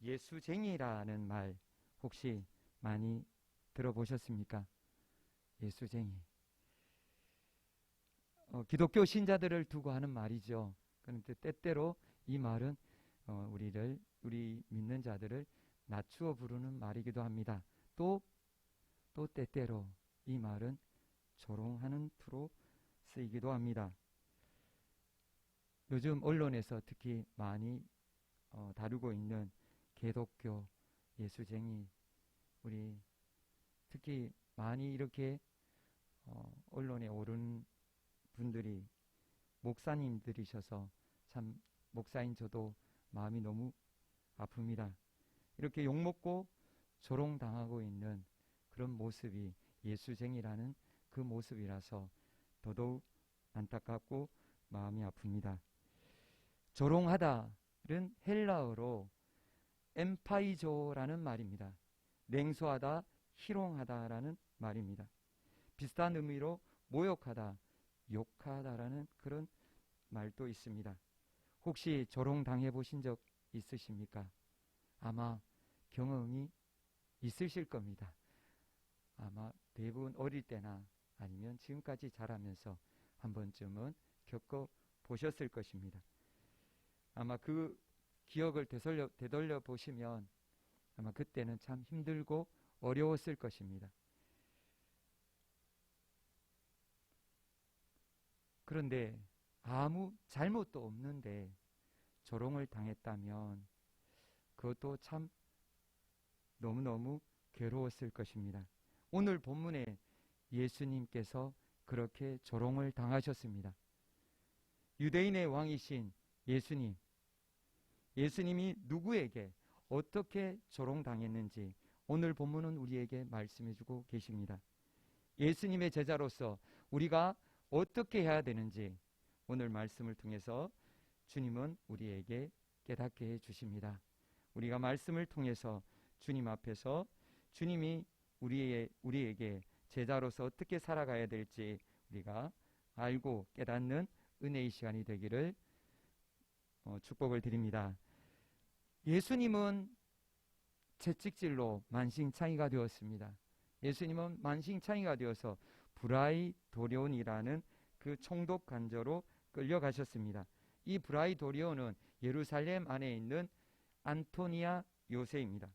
예수쟁이라는 말 혹시 많이 들어보셨습니까? 예수쟁이. 기독교 신자들을 두고 하는 말이죠. 그런데 때때로 이 말은 우리 믿는 자들을 낮추어 부르는 말이기도 합니다. 또 때때로 이 말은 조롱하는 투로 쓰이기도 합니다. 요즘 언론에서 특히 많이 다루고 있는 개독교 예수쟁이, 우리 특히 많이 이렇게 언론에 오른 분들이 목사님들이셔서 참 목사인 저도 마음이 너무 아픕니다. 이렇게 욕먹고 조롱당하고 있는 그런 모습이 예수쟁이라는 그 모습이라서 더더욱 안타깝고 마음이 아픕니다. 조롱하다는 헬라어로 엠파이조라는 말입니다. 냉소하다, 희롱하다라는 말입니다. 비슷한 의미로 모욕하다, 욕하다라는 그런 말도 있습니다. 혹시 조롱당해 보신 적 있으십니까? 아마 경험이 있으실 겁니다. 아마 대부분 어릴 때나 아니면 지금까지 자라면서 한 번쯤은 겪어 보셨을 것입니다. 아마 그 기억을 되돌려 보시면 아마 그때는 참 힘들고 어려웠을 것입니다. 그런데 아무 잘못도 없는데 조롱을 당했다면 그것도 참 너무너무 괴로웠을 것입니다. 오늘 본문에 예수님께서 그렇게 조롱을 당하셨습니다. 유대인의 왕이신 예수님이 누구에게 어떻게 조롱당했는지 오늘 본문은 우리에게 말씀해주고 계십니다. 예수님의 제자로서 우리가 어떻게 해야 되는지 오늘 말씀을 통해서 주님은 우리에게 깨닫게 해주십니다. 우리가 말씀을 통해서 주님 앞에서 주님이 우리에게 제자로서 어떻게 살아가야 될지 우리가 알고 깨닫는 은혜의 시간이 되기를 축복을 드립니다. 예수님은 채찍질로 만신창이가 되었습니다. 예수님은 만신창이가 되어서 브라이도리온이라는 그 총독 관저로 끌려가셨습니다. 이 브라이도리온은 예루살렘 안에 있는 안토니아 요새입니다.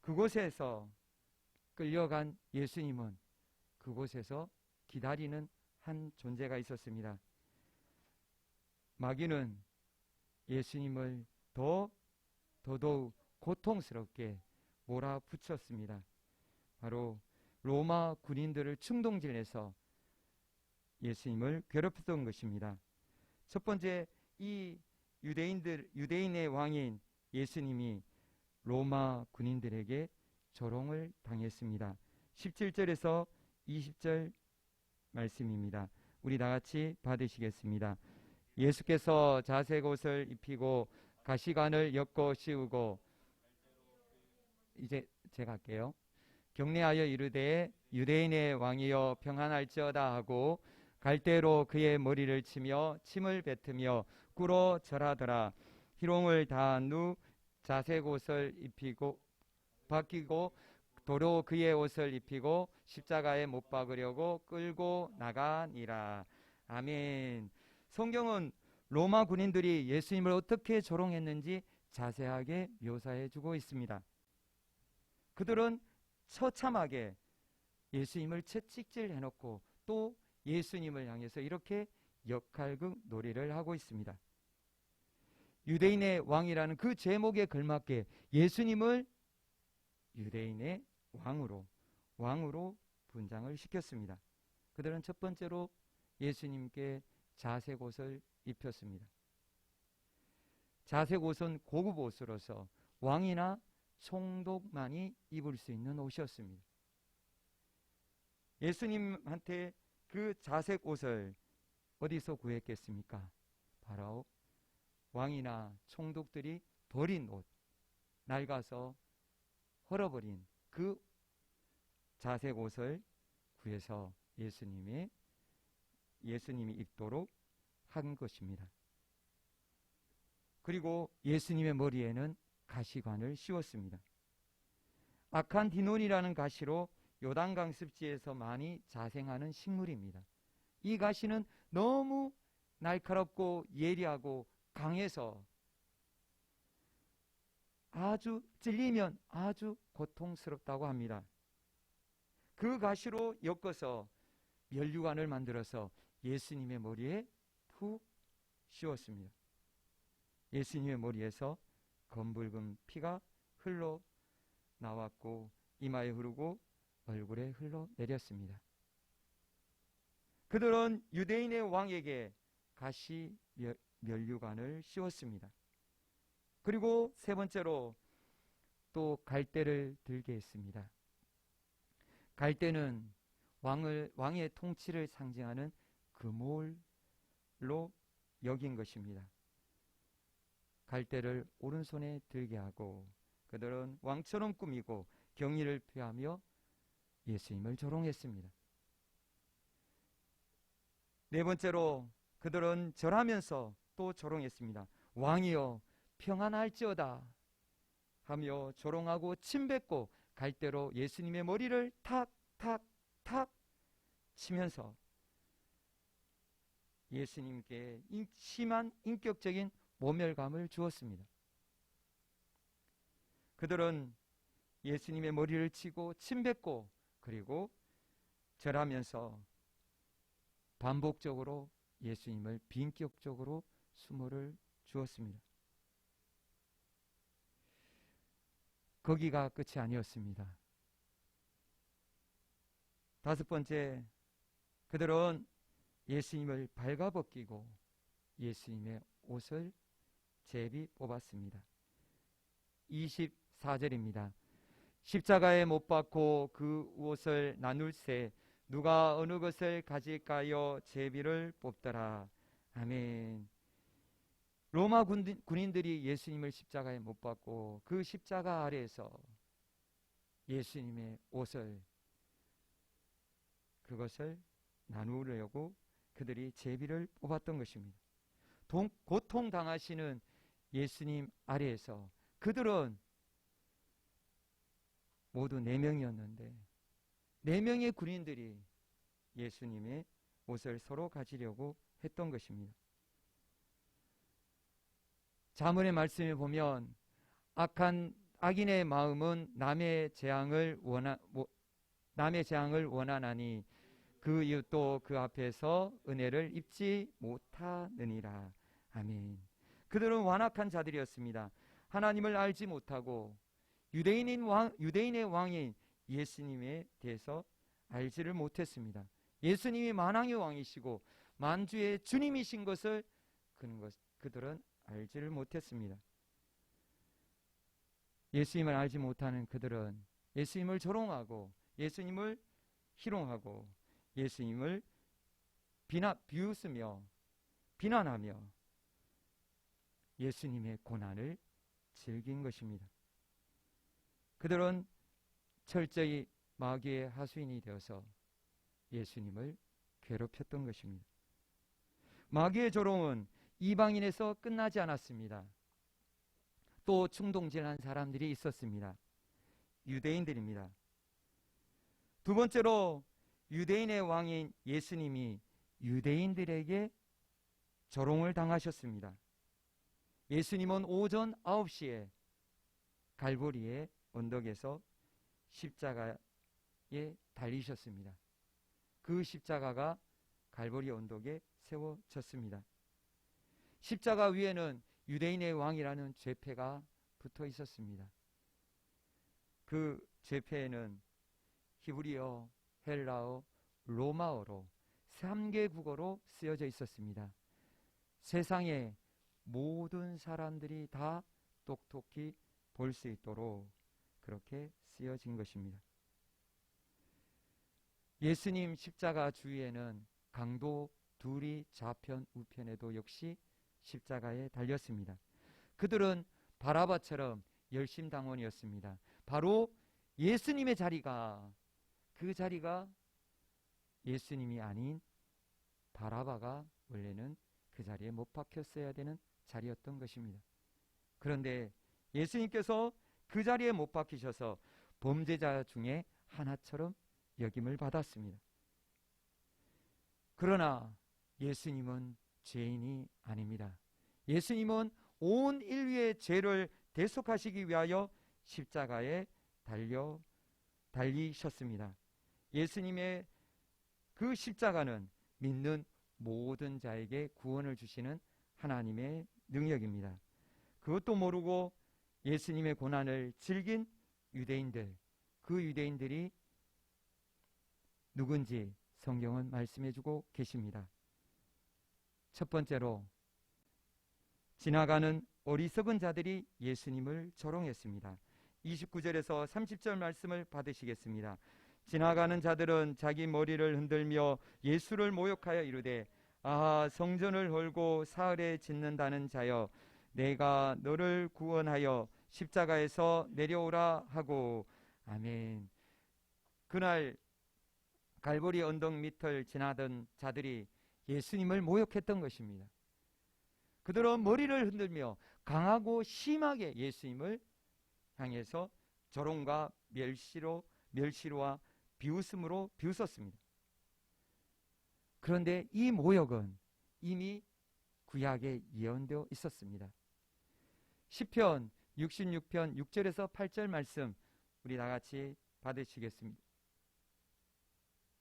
그곳에서 끌려간 예수님은 그곳에서 기다리는 한 존재가 있었습니다. 마귀는 예수님을 더더욱 고통스럽게 몰아붙였습니다. 바로 로마 군인들을 충동질해서 예수님을 괴롭혔던 것입니다. 첫 번째, 이 유대인의 왕인 예수님이 로마 군인들에게 조롱을 당했습니다. 17절에서 20절 말씀입니다. 우리 다 같이 받으시겠습니다. 예수께서 자색 옷을 입히고 가시관을 엮어 씌우고, 이제 제가 할게요. 경례하여 이르되 유대인의 왕이여 평안할지어다 하고 갈대로 그의 머리를 치며 침을 뱉으며 꿇어 절하더라. 희롱을 다한 후 자색 옷을 벗기고 도로 그의 옷을 입히고 십자가에 못 박으려고 끌고 나가니라. 아멘. 성경은 로마 군인들이 예수님을 어떻게 조롱했는지 자세하게 묘사해 주고 있습니다. 그들은 처참하게 예수님을 채찍질 해놓고 또 예수님을 향해서 이렇게 역할극 놀이를 하고 있습니다. 유대인의 왕이라는 그 제목에 걸맞게 예수님을 유대인의 왕으로 분장을 시켰습니다. 그들은 첫 번째로 예수님께 자색 옷을 입혔습니다. 자색 옷은 고급 옷으로서 왕이나 총독만이 입을 수 있는 옷이었습니다. 예수님한테 그 자색 옷을 어디서 구했겠습니까? 바로 왕이나 총독들이 버린 옷, 낡아서 헐어버린 그 자색 옷을 구해서 예수님이 입도록 한 것입니다. 그리고 예수님의 머리에는 가시관을 씌웠습니다. 아칸디논이라는 가시로 요단강 습지에서 많이 자생하는 식물입니다. 이 가시는 너무 날카롭고 예리하고 강해서 아주 찔리면 아주 고통스럽다고 합니다. 그 가시로 엮어서 면류관을 만들어서 예수님의 머리에 푹 씌웠습니다. 예수님의 머리에서 검붉은 피가 흘러 나왔고 이마에 흐르고 얼굴에 흘러 내렸습니다. 그들은 유대인의 왕에게 가시 면류관을 씌웠습니다. 그리고 세 번째로 또 갈대를 들게 했습니다. 갈대는 왕의 통치를 상징하는 그물로 여긴 것입니다. 갈대를 오른손에 들게 하고 그들은 왕처럼 꾸미고 경의를 표하며 예수님을 조롱했습니다. 네 번째로 그들은 절하면서 또 조롱했습니다. 왕이여 평안할지어다 하며 조롱하고 침뱉고 갈대로 예수님의 머리를 탁탁탁 치면서 예수님께 심한 인격적인 모멸감을 주었습니다. 그들은 예수님의 머리를 치고 침뱉고 그리고 절하면서 반복적으로 예수님을 빈격적으로 수모를 주었습니다. 거기가 끝이 아니었습니다. 다섯 번째, 그들은 예수님을 발가벗기고 예수님의 옷을 제비 뽑았습니다. 24절입니다. 십자가에 못 박고 그 옷을 나눌세 누가 어느 것을 가질까요? 제비를 뽑더라. 아멘. 로마 군인들이 예수님을 십자가에 못 박고 그 십자가 아래에서 예수님의 옷을 그것을 나누려고 그들이 제비를 뽑았던 것입니다. 고통당하시는 예수님 아래에서 그들은 모두 4명이었는데 4명의 군인들이 예수님의 옷을 서로 가지려고 했던 것입니다. 잠언의 말씀에 보면 악인의 마음은 남의 재앙을 원하나니 그 이웃도 그 앞에서 은혜를 입지 못하느니라. 아멘. 그들은 완악한 자들이었습니다. 하나님을 알지 못하고 유대인의 왕인 예수님에 대해서 알지를 못했습니다. 예수님이 만왕의 왕이시고 만주의 주님이신 것을 그들은 알지를 못했습니다. 예수님을 알지 못하는 그들은 예수님을 조롱하고 예수님을 희롱하고 예수님을 비웃으며 비난하며 예수님의 고난을 즐긴 것입니다. 그들은 철저히 마귀의 하수인이 되어서 예수님을 괴롭혔던 것입니다. 마귀의 조롱은 이방인에서 끝나지 않았습니다. 또 충동질한 사람들이 있었습니다. 유대인들입니다. 두 번째로 유대인의 왕인 예수님이 유대인들에게 조롱을 당하셨습니다. 예수님은 오전 9시에 갈보리의 언덕에서 십자가에 달리셨습니다. 그 십자가가 갈보리 언덕에 세워졌습니다. 십자가 위에는 유대인의 왕이라는 죄패가 붙어 있었습니다. 그 죄패에는 히브리어, 헬라어, 로마어로 3개 국어로 쓰여져 있었습니다. 세상의 모든 사람들이 다 똑똑히 볼 수 있도록 그렇게 쓰여진 것입니다. 예수님 십자가 주위에는 강도 둘이 좌편 우편에도 역시 십자가에 달렸습니다. 그들은 바라바처럼 열심당원이었습니다. 바로 예수님의 자리가 그 자리가 예수님이 아닌 바라바가 원래는 그 자리에 못 박혔어야 되는 자리였던 것입니다. 그런데 예수님께서 그 자리에 못 박히셔서 범죄자 중에 하나처럼 여김을 받았습니다. 그러나 예수님은 죄인이 아닙니다. 예수님은 온 인류의 죄를 대속하시기 위하여 십자가에 달리셨습니다. 예수님의 그 십자가는 믿는 모든 자에게 구원을 주시는 하나님의 능력입니다. 그것도 모르고 예수님의 고난을 즐긴 유대인들, 그 유대인들이 누군지 성경은 말씀해주고 계십니다. 첫 번째로 지나가는 어리석은 자들이 예수님을 조롱했습니다. 29절에서 30절 말씀을 받으시겠습니다. 지나가는 자들은 자기 머리를 흔들며 예수를 모욕하여 이르되 아하, 성전을 헐고 사흘에 짓는다는 자여, 내가 너를 구원하여 십자가에서 내려오라 하고. 아멘. 그날 갈보리 언덕 밑을 지나던 자들이 예수님을 모욕했던 것입니다. 그들은 머리를 흔들며 강하고 심하게 예수님을 향해서 조롱과 멸시와 비웃음으로 비웃었습니다. 그런데 이 모욕은 이미 구약에 예언되어 있었습니다. 시편 66편 6절에서 8절 말씀 우리 다 같이 받으시겠습니다.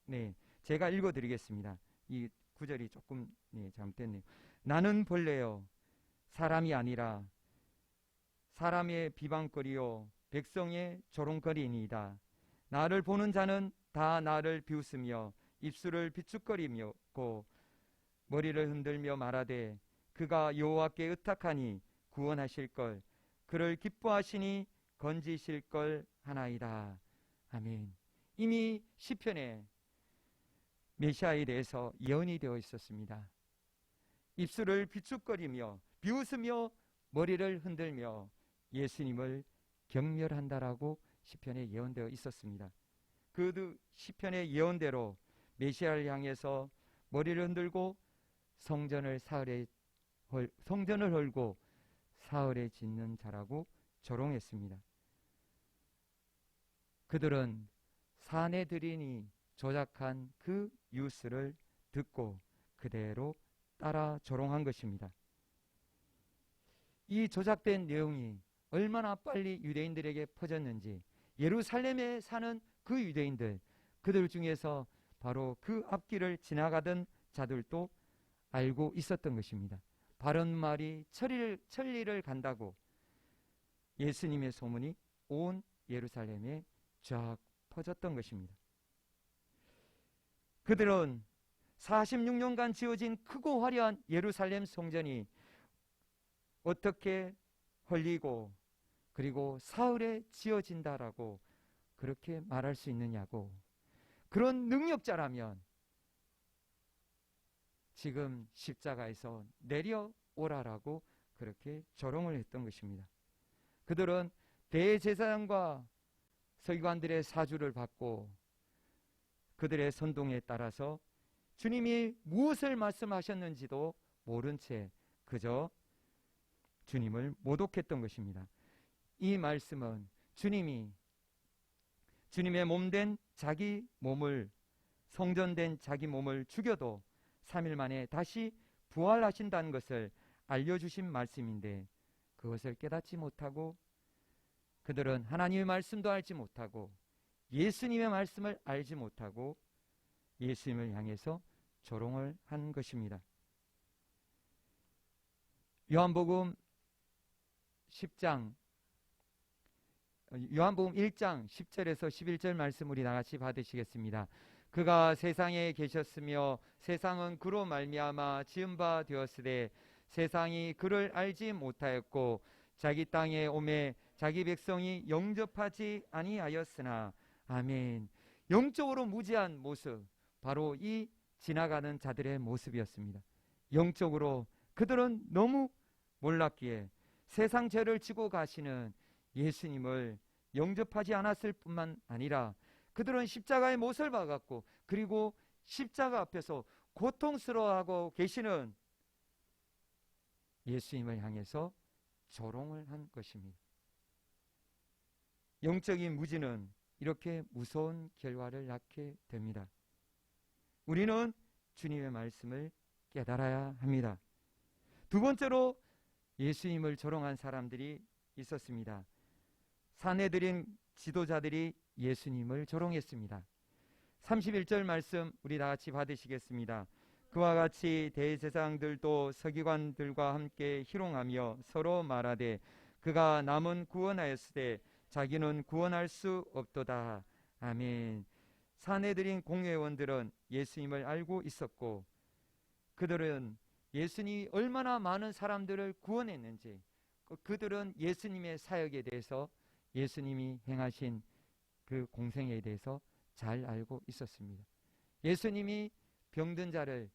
네, 제가 읽어드리겠습니다. 이 구절이 조금 잘못됐네요. 나는 벌레요 사람이 아니라 사람의 비방거리요 백성의 조롱거리이니이다. 나를 보는 자는 다 나를 비웃으며 입술을 비축거리고 머리를 흔들며 말하되 그가 여호와께 의탁하니 구원하실 걸, 그를 기뻐하시니 건지실 걸 하나이다. 아멘. 이미 시편에 메시아에 대해서 예언이 되어 있었습니다. 입술을 비축거리며 비웃으며 머리를 흔들며 예수님을 경멸한다라고 시편에 예언되어 있었습니다. 그 시편의 예언대로 메시아를 향해서 머리를 흔들고 성전을 헐고 사흘에 짓는 자라고 조롱했습니다. 그들은 사내들인이 조작한 그 뉴스를 듣고 그대로 따라 조롱한 것입니다. 이 조작된 내용이 얼마나 빨리 유대인들에게 퍼졌는지 예루살렘에 사는 그 유대인들, 그들 중에서 바로 그 앞길을 지나가던 자들도 알고 있었던 것입니다. 바른 말이 천리를 간다고 예수님의 소문이 온 예루살렘에 쫙 퍼졌던 것입니다. 그들은 46년간 지어진 크고 화려한 예루살렘 성전이 어떻게 헐리고 그리고 사흘에 지어진다라고 그렇게 말할 수 있느냐고, 그런 능력자라면 지금 십자가에서 내려오라라고 그렇게 조롱을 했던 것입니다. 그들은 대제사장과 서기관들의 사주를 받고 그들의 선동에 따라서 주님이 무엇을 말씀하셨는지도 모른 채 그저 주님을 모독했던 것입니다. 이 말씀은 주님의 몸된 자기 몸을, 성전된 자기 몸을 죽여도 3일 만에 다시 부활하신다는 것을 알려주신 말씀인데, 그것을 깨닫지 못하고 그들은 하나님의 말씀도 알지 못하고 예수님의 말씀을 알지 못하고 예수님을 향해서 조롱을 한 것입니다. 요한복음 1장 10절에서 11절 말씀 우리 나같이 받으시겠습니다. 그가 세상에 계셨으며 세상은 그로 말미암아 지은 바 되었으되 세상이 그를 알지 못하였고 자기 땅에 오매 자기 백성이 영접하지 아니하였으나. 아멘. 영적으로 무지한 모습, 바로 이 지나가는 자들의 모습이었습니다. 영적으로 그들은 너무 몰랐기에 세상 죄를 지고 가시는 예수님을 영접하지 않았을 뿐만 아니라 그들은 십자가의 못을 박았고 그리고 십자가 앞에서 고통스러워하고 계시는 예수님을 향해서 조롱을 한 것입니다. 영적인 무지는 이렇게 무서운 결과를 낳게 됩니다. 우리는 주님의 말씀을 깨달아야 합니다. 두 번째로 예수님을 조롱한 사람들이 있었습니다. 사내들인 지도자들이 예수님을 조롱했습니다. 31절 말씀 우리 다 같이 받으시겠습니다. 그와 같이 대제사장들도 서기관들과 함께 희롱하며 서로 말하되 그가 남은 구원하였으되 자기는 구원할 수 없도다. 아멘. 사내들인 공회원들은 예수님을 알고 있었고 그들은 예수님이 얼마나 많은 사람들을 구원했는지, 그들은 예수님의 사역에 대해서, 예수님이 행하신 그 공생에 대해서 잘 알고 있었습니다. 예수님이 병든 자를,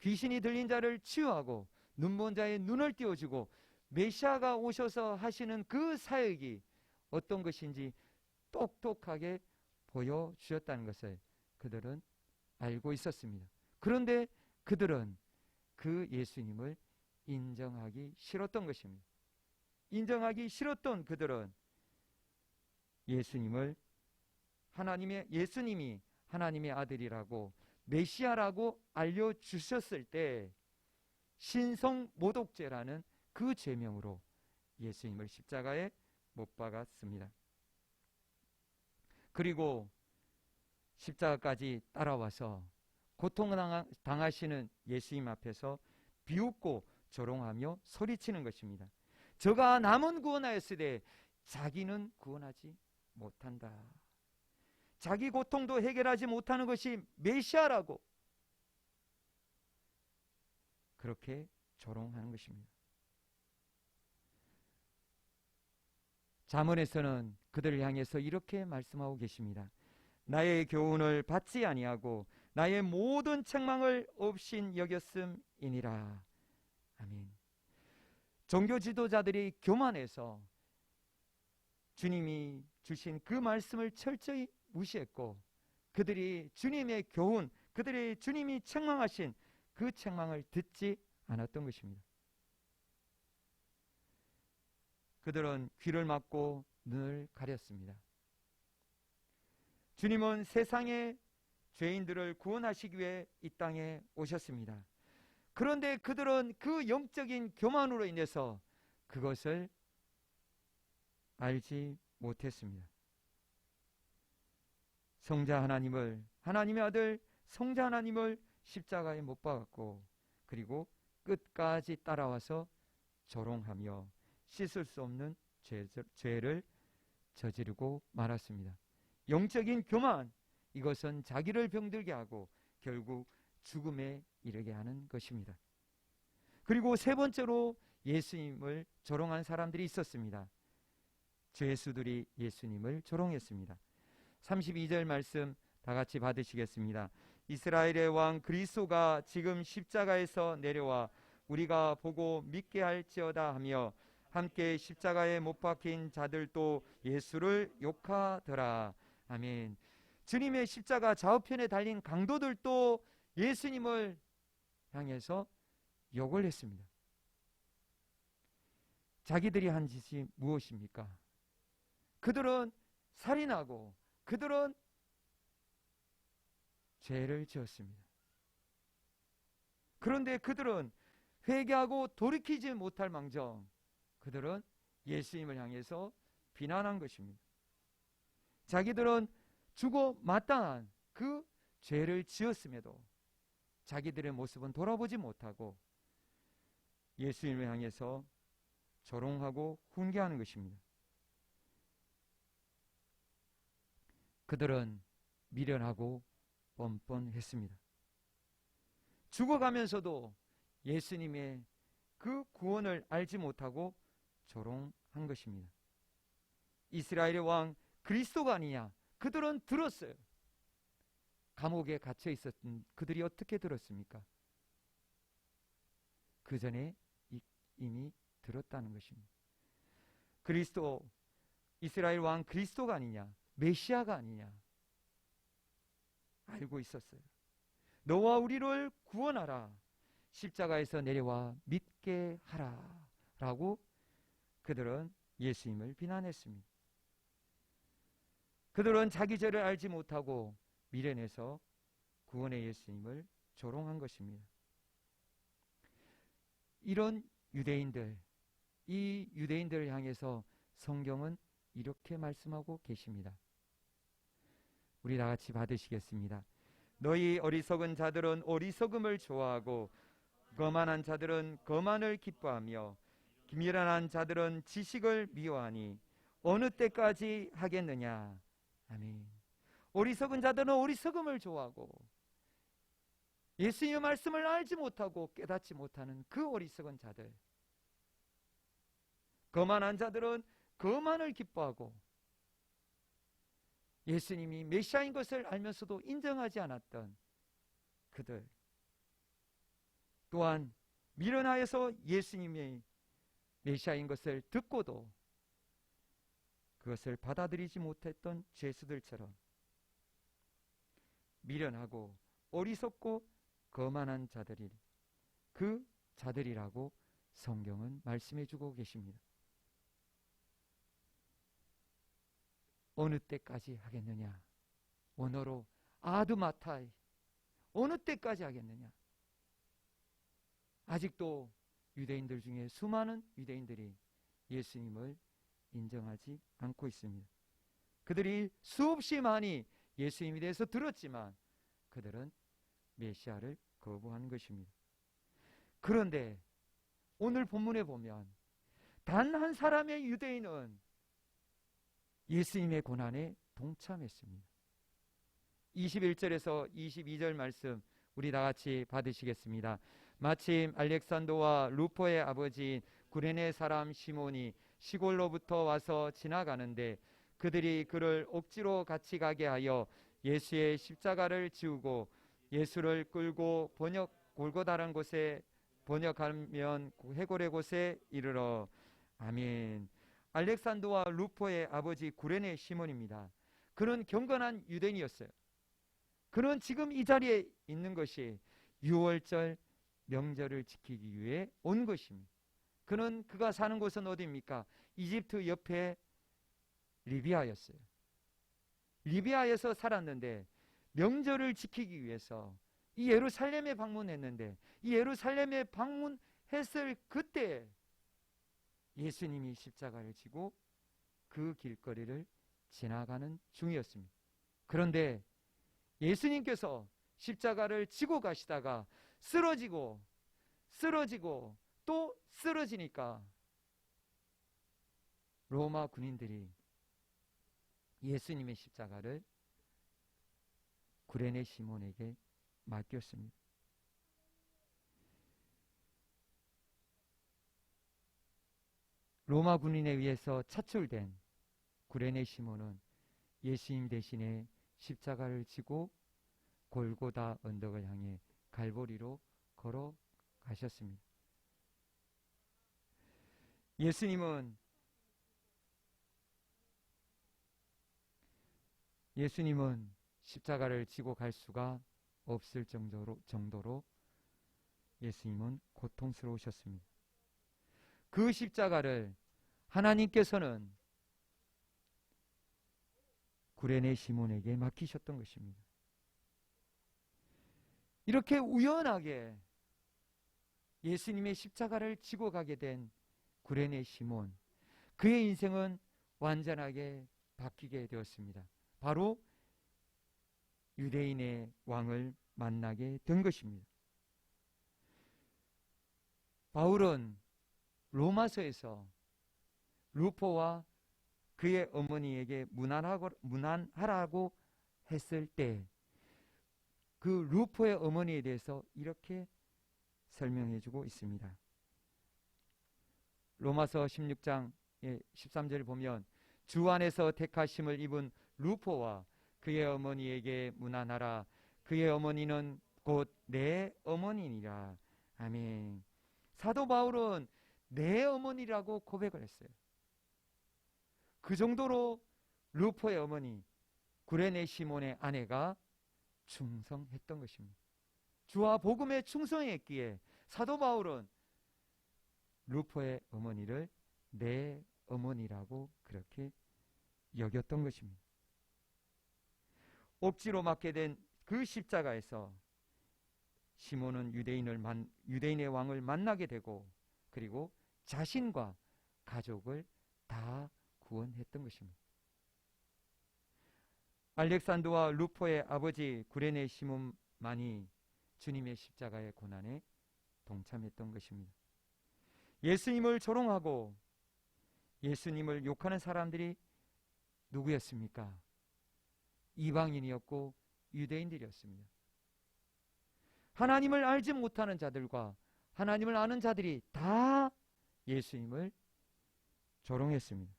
귀신이 들린 자를 치유하고 눈먼 자의 눈을 띄워주고 메시아가 오셔서 하시는 그 사역이 어떤 것인지 똑똑하게 보여주셨다는 것을 그들은 알고 있었습니다. 그런데 그들은 그 예수님을 인정하기 싫었던 것입니다. 인정하기 싫었던 그들은 예수님이 하나님의 아들이라고 메시아라고 알려주셨을 때 신성모독죄라는 그 죄명으로 예수님을 십자가에 못 박았습니다. 그리고 십자가까지 따라와서 고통당하시는 예수님 앞에서 비웃고 조롱하며 소리치는 것입니다. 저가 남은 구원하였으되 자기는 구원하지 못한다. 자기 고통도 해결하지 못하는 것이 메시아라고 그렇게 조롱하는 것입니다. 잠언에서는 그들을 향해서 이렇게 말씀하고 계십니다. 나의 교훈을 받지 아니하고 나의 모든 책망을 없인 여겼음이니라. 아멘. 종교 지도자들이 교만해서 주님이 주신 그 말씀을 철저히 무시했고 그들이 주님의 교훈, 그들이 주님이 책망하신 그 책망을 듣지 않았던 것입니다. 그들은 귀를 막고 눈을 가렸습니다. 주님은 세상의 죄인들을 구원하시기 위해 이 땅에 오셨습니다. 그런데 그들은 그 영적인 교만으로 인해서 그것을 알지 못했습니다. 성자 하나님을, 하나님의 아들 성자 하나님을 십자가에 못 박았고 그리고 끝까지 따라와서 조롱하며 씻을 수 없는 죄를 저지르고 말았습니다. 영적인 교만, 이것은 자기를 병들게 하고 결국 죽음에 이르게 하는 것입니다. 그리고 세 번째로 예수님을 조롱한 사람들이 있었습니다. 죄수들이 예수님을 조롱했습니다. 32절 말씀 다 같이 받으시겠습니다. 이스라엘의 왕 그리스도가 지금 십자가에서 내려와 우리가 보고 믿게 할지어다 하며 함께 십자가에 못 박힌 자들도 예수를 욕하더라. 아멘. 주님의 십자가 좌우편에 달린 강도들도 예수님을 향해서 욕을 했습니다. 자기들이 한 짓이 무엇입니까? 그들은 살인하고 그들은 죄를 지었습니다. 그런데 그들은 회개하고 돌이키지 못할 망정 그들은 예수님을 향해서 비난한 것입니다. 자기들은 죽어 마땅한 그 죄를 지었음에도 자기들의 모습은 돌아보지 못하고 예수님을 향해서 조롱하고 훈계하는 것입니다. 그들은 미련하고 뻔뻔했습니다. 죽어가면서도 예수님의 그 구원을 알지 못하고 조롱한 것입니다. 이스라엘의 왕 그리스도가 아니냐, 그들은 들었어요. 감옥에 갇혀 있었던 그들이 어떻게 들었습니까? 그 전에 이미 들었다는 것입니다. 그리스도, 이스라엘 왕 그리스도가 아니냐, 메시아가 아니냐 알고 있었어요. 너와 우리를 구원하라, 십자가에서 내려와 믿게 하라 라고 그들은 예수님을 비난했습니다. 그들은 자기 죄를 알지 못하고 미련해서 구원의 예수님을 조롱한 것입니다. 이런 유대인들, 이 유대인들을 향해서 성경은 이렇게 말씀하고 계십니다. 우리 다 같이 받으시겠습니다. 너희 어리석은 자들은 어리석음을 좋아하고 거만한 자들은 거만을 기뻐하며 미련한 자들은 지식을 미워하니 어느 때까지 하겠느냐. 아멘. 어리석은 자들은 어리석음을 좋아하고 예수님의 말씀을 알지 못하고 깨닫지 못하는 그 어리석은 자들, 거만한 자들은 거만을 기뻐하고 예수님이 메시아인 것을 알면서도 인정하지 않았던 그들, 또한 미련하여서 예수님의 메시아인 것을 듣고도 그것을 받아들이지 못했던 죄수들처럼 미련하고 어리석고 거만한 자들이 그 자들이라고 성경은 말씀해 주고 계십니다. 어느 때까지 하겠느냐? 원어로 아드마타이, 어느 때까지 하겠느냐? 아직도 유대인들 중에 수많은 유대인들이 예수님을 인정하지 않고 있습니다. 그들이 수없이 많이 예수님에 대해서 들었지만 그들은 메시아를 거부하는 것입니다. 그런데 오늘 본문에 보면 단 한 사람의 유대인은 예수님의 고난에 동참했습니다. 21절에서 22절 말씀 우리 다 같이 받으시겠습니다. 마침 알렉산더와 루포의 아버지인 구레네 사람 시몬이 시골로부터 와서 지나가는데 그들이 그를 억지로 같이 가게 하여 예수의 십자가를 지우고 예수를 끌고 골고다란 곳에 번역하면 해골의 곳에 이르러. 아멘. 알렉산더와 루포의 아버지 구레네 시몬입니다. 그는 경건한 유대인이었어요. 그는 지금 이 자리에 있는 것이 유월절 명절을 지키기 위해 온 것입니다. 그가 사는 곳은 어디입니까? 이집트 옆에 리비아였어요. 리비아에서 살았는데 명절을 지키기 위해서 이 예루살렘에 방문했는데 이 예루살렘에 방문했을 그때 예수님이 십자가를 지고 그 길거리를 지나가는 중이었습니다. 그런데 예수님께서 십자가를 지고 가시다가 쓰러지고 또 쓰러지니까 로마 군인들이 예수님의 십자가를 구레네 시몬에게 맡겼습니다. 로마 군인에 의해서 차출된 구레네 시몬은 예수님 대신에 십자가를 지고 골고다 언덕을 향해 갈보리로 걸어가셨습니다. 예수님은 십자가를 지고 갈 수가 없을 정도로 예수님은 고통스러우셨습니다. 그 십자가를 하나님께서는 구레네 시몬에게 맡기셨던 것입니다. 이렇게 우연하게 예수님의 십자가를 지고 가게 된 구레네 시몬, 그의 인생은 완전하게 바뀌게 되었습니다. 바로 유대인의 왕을 만나게 된 것입니다. 바울은 로마서에서 루포와 그의 어머니에게 문안하라고 했을 때 그 루포의 어머니에 대해서 이렇게 설명해 주고 있습니다. 로마서 16장 13절을 보면 주 안에서 택하심을 입은 루포와 그의 어머니에게 문안하라. 그의 어머니는 곧 내 어머니니라. 아멘. 사도 바울은 내 어머니라고 고백을 했어요. 그 정도로 루포의 어머니 구레네 시몬의 아내가 충성했던 것입니다. 주와 복음에 충성했기에 사도 바울은 루포의 어머니를 내 어머니라고 그렇게 여겼던 것입니다. 억지로 맞게 된 그 십자가에서 시몬은 유대인의 왕을 만나게 되고, 그리고 자신과 가족을 다 구원했던 것입니다. 알렉산더와 루포의 아버지 구레네 시몬만이 주님의 십자가의 고난에 동참했던 것입니다. 예수님을 조롱하고 예수님을 욕하는 사람들이 누구였습니까? 이방인이었고 유대인들이었습니다. 하나님을 알지 못하는 자들과 하나님을 아는 자들이 다 예수님을 조롱했습니다.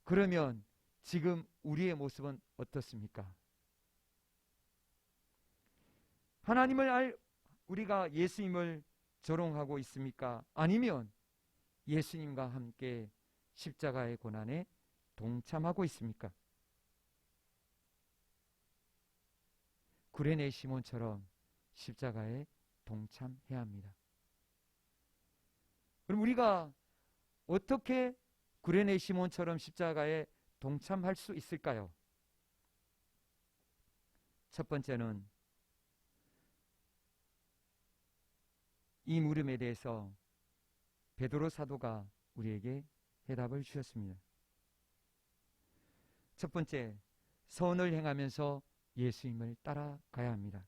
그러면 지금 우리의 모습은 어떻습니까? 우리가 예수님을 조롱하고 있습니까? 아니면 예수님과 함께 십자가의 고난에 동참하고 있습니까? 구레네 시몬처럼 십자가에 동참해야 합니다. 그럼 우리가 어떻게 구레네 시몬처럼 십자가에 동참할 수 있을까요? 첫 번째는 이 물음에 대해서 베드로 사도가 우리에게 해답을 주셨습니다. 첫 번째, 선을 행하면서 예수님을 따라가야 합니다.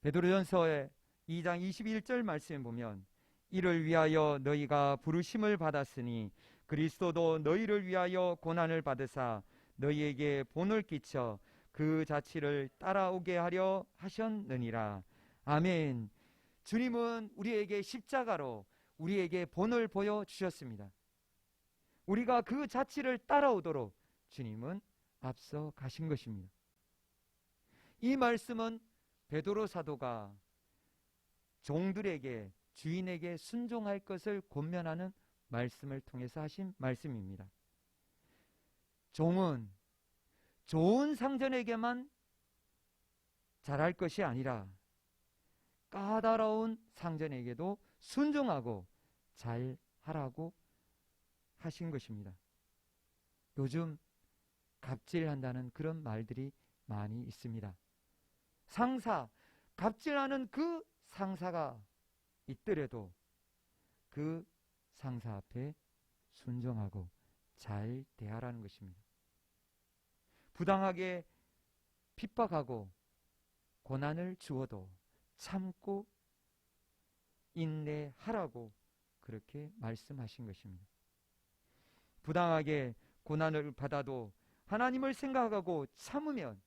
베드로전서의 2장 21절 말씀에 보면, 이를 위하여 너희가 부르심을 받았으니 그리스도도 너희를 위하여 고난을 받으사 너희에게 본을 끼쳐 그 자취를 따라오게 하려 하셨느니라. 아멘. 주님은 우리에게 십자가로 우리에게 본을 보여주셨습니다. 우리가 그 자취를 따라오도록 주님은 앞서 가신 것입니다. 이 말씀은 베드로 사도가 종들에게, 주인에게 순종할 것을 권면하는 말씀을 통해서 하신 말씀입니다. 종은 좋은 상전에게만 잘할 것이 아니라 까다로운 상전에게도 순종하고 잘하라고 하신 것입니다. 요즘 갑질한다는 그런 말들이 많이 있습니다. 갑질하는 그 상사가 있더라도 그 상사 앞에 순종하고 잘 대하라는 것입니다. 부당하게 핍박하고 고난을 주어도 참고 인내하라고 그렇게 말씀하신 것입니다. 부당하게 고난을 받아도 하나님을 생각하고 참으면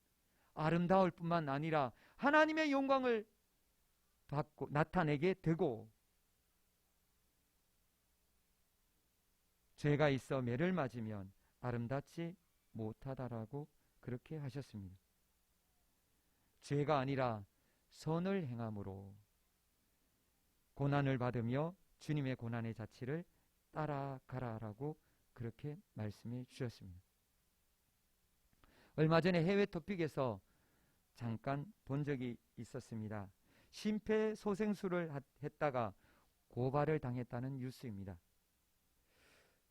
아름다울 뿐만 아니라 하나님의 영광을 받고 나타내게 되고, 죄가 있어 매를 맞으면 아름답지 못하다라고 그렇게 하셨습니다. 죄가 아니라 선을 행함으로 고난을 받으며 주님의 고난의 자취를 따라가라라고 그렇게 말씀해 주셨습니다. 얼마 전에 해외 토픽에서 잠깐 본 적이 있었습니다. 심폐소생술을 했다가 고발을 당했다는 뉴스입니다.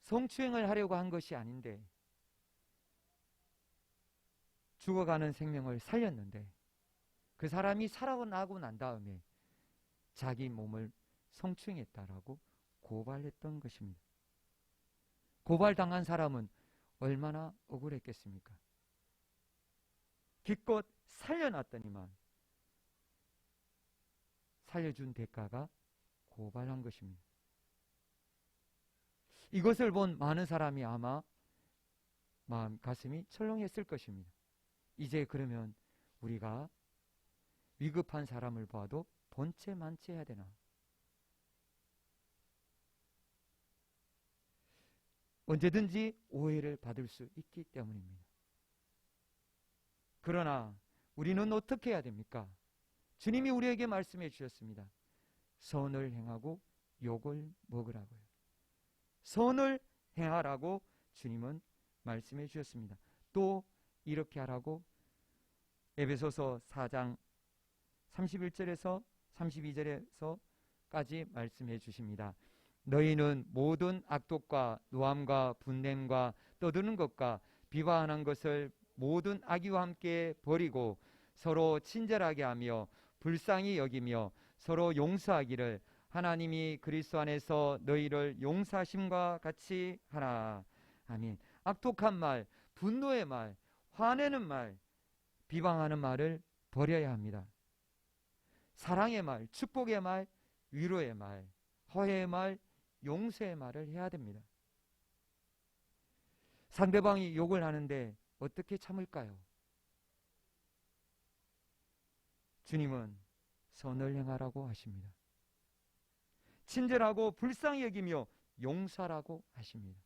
성추행을 하려고 한 것이 아닌데 죽어가는 생명을 살렸는데 그 사람이 살아나고 난 다음에 자기 몸을 성추행했다라고 고발했던 것입니다. 고발당한 사람은 얼마나 억울했겠습니까? 기껏 살려놨더니만 살려준 대가가 고발한 것입니다. 이것을 본 많은 사람이 아마 가슴이 철렁했을 것입니다. 이제 그러면 우리가 위급한 사람을 봐도 본체 만체 해야 되나? 언제든지 오해를 받을 수 있기 때문입니다. 그러나 우리는 어떻게 해야 됩니까? 주님이 우리에게 말씀해 주셨습니다. 선을 행하고 욕을 먹으라고요. 선을 행하라고 주님은 말씀해 주셨습니다. 또 이렇게 하라고 에베소서 4장 31절에서 32절에서까지 말씀해 주십니다. 너희는 모든 악독과 노함과 분냄과 떠드는 것과 비방하는 것을 모든 악의와 함께 버리고 서로 친절하게 하며 불쌍히 여기며 서로 용서하기를 하나님이 그리스도 안에서 너희를 용서하심과 같이 하라. 아멘. 악독한 말, 분노의 말, 화내는 말, 비방하는 말을 버려야 합니다. 사랑의 말, 축복의 말, 위로의 말, 허애의 말, 용서의 말을 해야 됩니다. 상대방이 욕을 하는데 어떻게 참을까요? 주님은 선을 행하라고 하십니다. 친절하고 불쌍히 여기며 용서하라고 하십니다.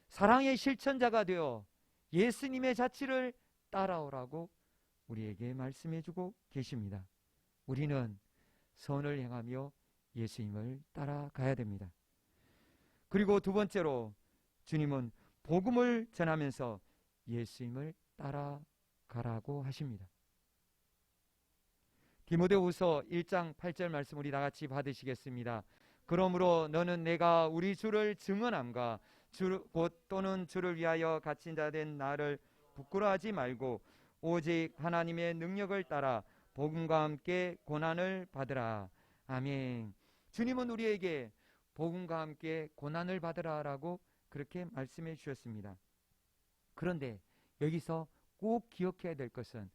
사랑의 실천자가 되어 예수님의 자취를 따라오라고 우리에게 말씀해주고 계십니다. 우리는 선을 행하며 예수님을 따라가야 됩니다. 그리고 두 번째로 주님은 복음을 전하면서 예수님을 따라가라고 하십니다. 디모데후서 1장 8절 말씀 우리 다 같이 받으시겠습니다. 그러므로 너는 내가 우리 주를 증언함과 곧 또는 주를 위하여 갇힌 자 된 나를 부끄러워하지 말고 오직 하나님의 능력을 따라 복음과 함께 고난을 받으라. 아멘. 주님은 우리에게 복음과 함께 고난을 받으라라고 그렇게 말씀해 주셨습니다. 그런데 여기서 꼭 기억해야 될 것은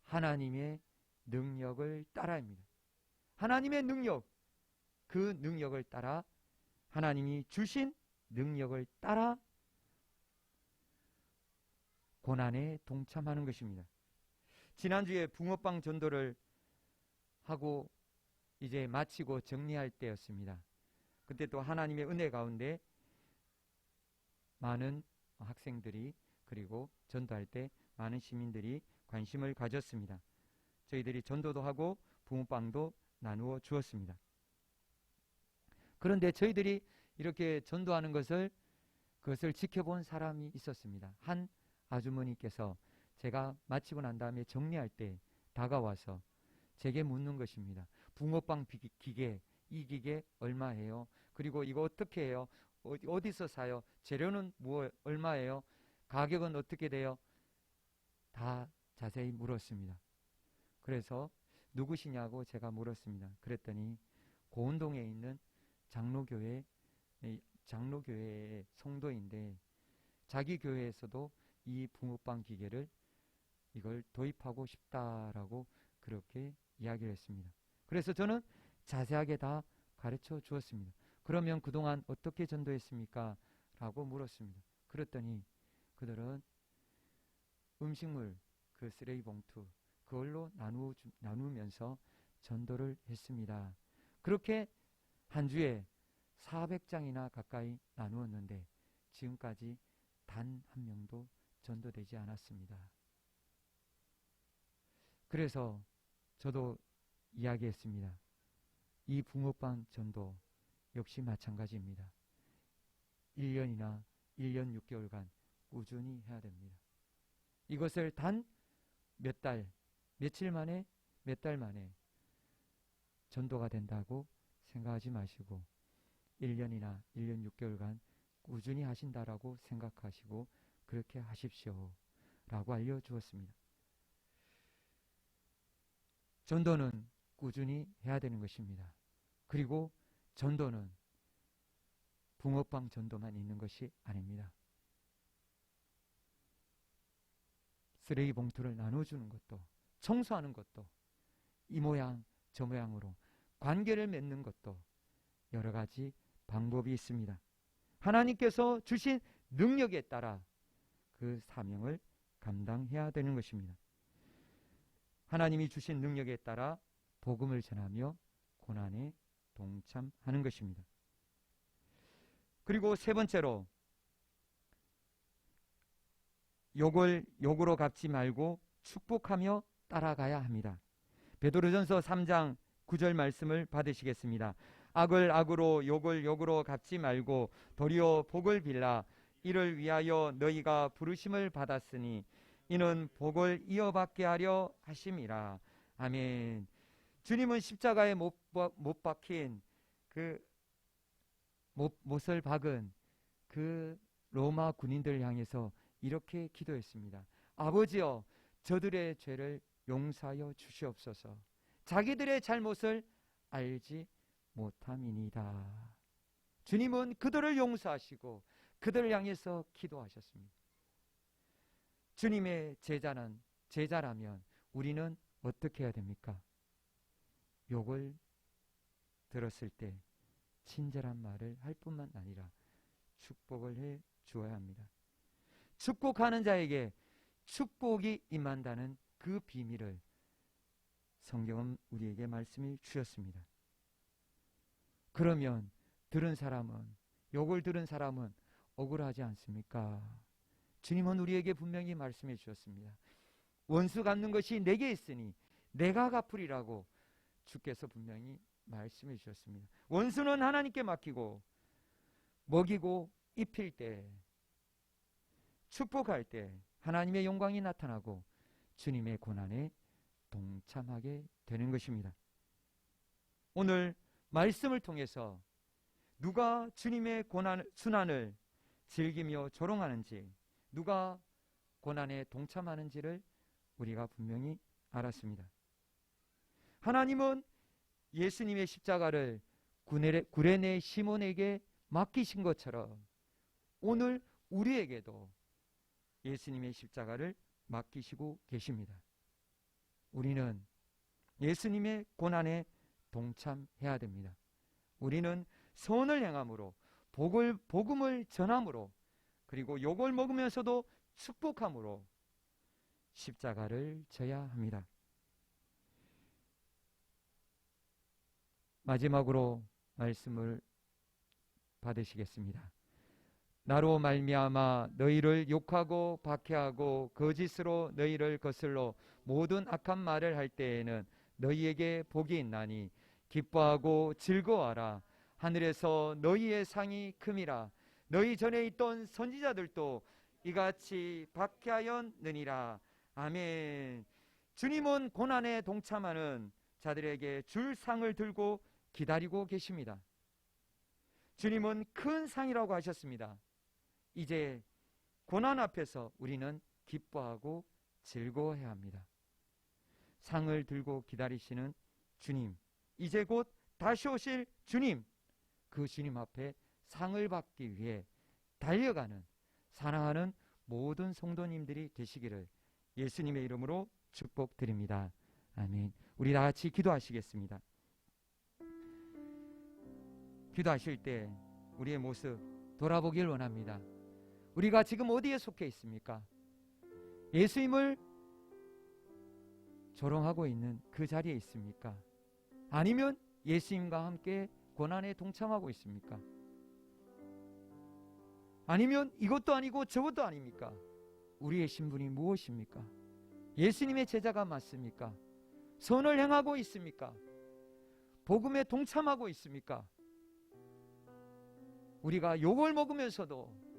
하나님의 능력을 따라입니다. 하나님의 능력, 그 능력을 따라, 하나님이 주신 능력을 따라 고난에 동참하는 것입니다. 지난주에 붕어빵 전도를 하고 이제 마치고 정리할 때였습니다. 그때 또 하나님의 은혜 가운데 많은 학생들이 그리고 전도할 때 많은 시민들이 관심을 가졌습니다. 저희들이 전도도 하고 붕어빵도 나누어 주었습니다. 그런데 저희들이 이렇게 전도하는 그것을 지켜본 사람이 있었습니다. 한 아주머니께서 제가 마치고 난 다음에 정리할 때 다가와서 제게 묻는 것입니다. 붕어빵 기계, 이 기계 얼마예요? 그리고 이거 어떻게 해요? 어디서 사요? 재료는 얼마예요? 가격은 어떻게 돼요? 다 자세히 물었습니다. 그래서 누구시냐고 제가 물었습니다. 그랬더니 고운동에 있는 장로교회의 성도인데 자기 교회에서도 이 붕어빵 기계를 이걸 도입하고 싶다라고 그렇게 이야기를 했습니다. 그래서 저는 자세하게 다 가르쳐 주었습니다. 그러면 그동안 어떻게 전도했습니까? 라고 물었습니다. 그랬더니 그들은 음식물, 그 쓰레기 봉투 그걸로 나누면서 전도를 했습니다. 그렇게 한 주에 400장이나 가까이 나누었는데 지금까지 단 한 명도 전도되지 않았습니다. 그래서 저도 이야기했습니다. 이 붕어빵 전도 역시 마찬가지입니다. 1년 6개월간 꾸준히 해야 됩니다. 이것을 단 몇 달 만에 전도가 된다고 생각하지 마시고 1년 6개월간 꾸준히 하신다라고 생각하시고 그렇게 하십시오 라고 알려주었습니다. 전도는 꾸준히 해야 되는 것입니다. 그리고 전도는 붕어빵 전도만 있는 것이 아닙니다. 쓰레기 봉투를 나눠주는 것도, 청소하는 것도, 이 모양 저 모양으로 관계를 맺는 것도 여러 가지 방법이 있습니다. 하나님께서 주신 능력에 따라 그 사명을 감당해야 되는 것입니다. 하나님이 주신 능력에 따라 복음을 전하며 고난에 동참하는 것입니다. 그리고 세 번째로 욕을 욕으로 갚지 말고 축복하며 따라가야 합니다. 베드로전서 3장 9절 말씀을 받으시겠습니다. 악을 악으로 욕을 욕으로 갚지 말고 도리어 복을 빌라. 이를 위하여 너희가 부르심을 받았으니 이는 복을 이어받게 하려 하심이라. 아멘. 주님은 십자가에 못 박힌 못을 박은 그 로마 군인들을 향해서 이렇게 기도했습니다. 아버지여 저들의 죄를 용서하여 주시옵소서. 자기들의 잘못을 알지 못함이니이다. 주님은 그들을 용서하시고 그들을 향해서 기도하셨습니다. 주님의 제자라면 우리는 어떻게 해야 됩니까? 욕을 들었을 때 친절한 말을 할 뿐만 아니라 축복을 해 주어야 합니다. 축복하는 자에게 축복이 임한다는 그 비밀을 성경은 우리에게 말씀해 주셨습니다. 그러면 욕을 들은 사람은 억울하지 않습니까? 주님은 우리에게 분명히 말씀해 주셨습니다. 원수 갚는 것이 내게 있으니 내가 갚으리라고 주께서 분명히 말씀해 주셨습니다. 원수는 하나님께 맡기고 먹이고 입힐 때, 축복할 때 하나님의 영광이 나타나고 주님의 고난에 동참하게 되는 것입니다. 오늘 말씀을 통해서 누가 주님의 순환을 즐기며 조롱하는지, 누가 고난에 동참하는지를 우리가 분명히 알았습니다. 하나님은 예수님의 십자가를 구레네 시몬에게 맡기신 것처럼 오늘 우리에게도 예수님의 십자가를 맡기시고 계십니다. 우리는 예수님의 고난에 동참해야 됩니다. 우리는 선을 행함으로, 복음을 전함으로, 그리고 욕을 먹으면서도 축복함으로 십자가를 져야 합니다. 마지막으로 말씀을 받으시겠습니다. 나로 말미암아 너희를 욕하고 박해하고 거짓으로 너희를 거슬러 모든 악한 말을 할 때에는 너희에게 복이 있나니 기뻐하고 즐거워하라. 하늘에서 너희의 상이 큼이라. 너희 전에 있던 선지자들도 이같이 박해하였느니라. 아멘. 주님은 고난에 동참하는 자들에게 줄 상을 들고 기다리고 계십니다. 주님은 큰 상이라고 하셨습니다. 이제 고난 앞에서 우리는 기뻐하고 즐거워해야 합니다. 상을 들고 기다리시는 주님, 이제 곧 다시 오실 주님, 그 주님 앞에 상을 받기 위해 달려가는, 사랑하는 모든 성도님들이 되시기를 예수님의 이름으로 축복드립니다. 아멘. 우리 다 같이 기도하시겠습니다. 기도하실 때 우리의 모습 돌아보길 원합니다. 우리가 지금 어디에 속해 있습니까? 예수님을 조롱하고 있는 그 자리에 있습니까? 아니면 예수님과 함께 고난에 동참하고 있습니까? 아니면 이것도 아니고 저것도 아닙니까? 우리의 신분이 무엇입니까? 예수님의 제자가 맞습니까? 선을 행하고 있습니까? 복음에 동참하고 있습니까? 우리가 욕을 먹으면서도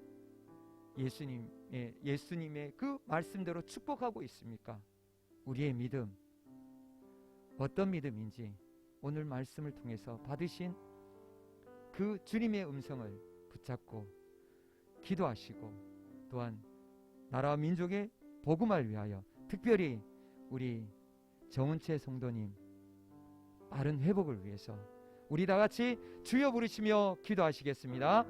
예수님의 그 말씀대로 축복하고 있습니까? 우리의 믿음, 어떤 믿음인지 오늘 말씀을 통해서 받으신 그 주님의 음성을 붙잡고 기도하시고, 또한 나라와 민족의 복음을 위하여 특별히 우리 정은채 성도님 빠른 회복을 위해서 우리 다 같이 주여 부르시며 기도하시겠습니다.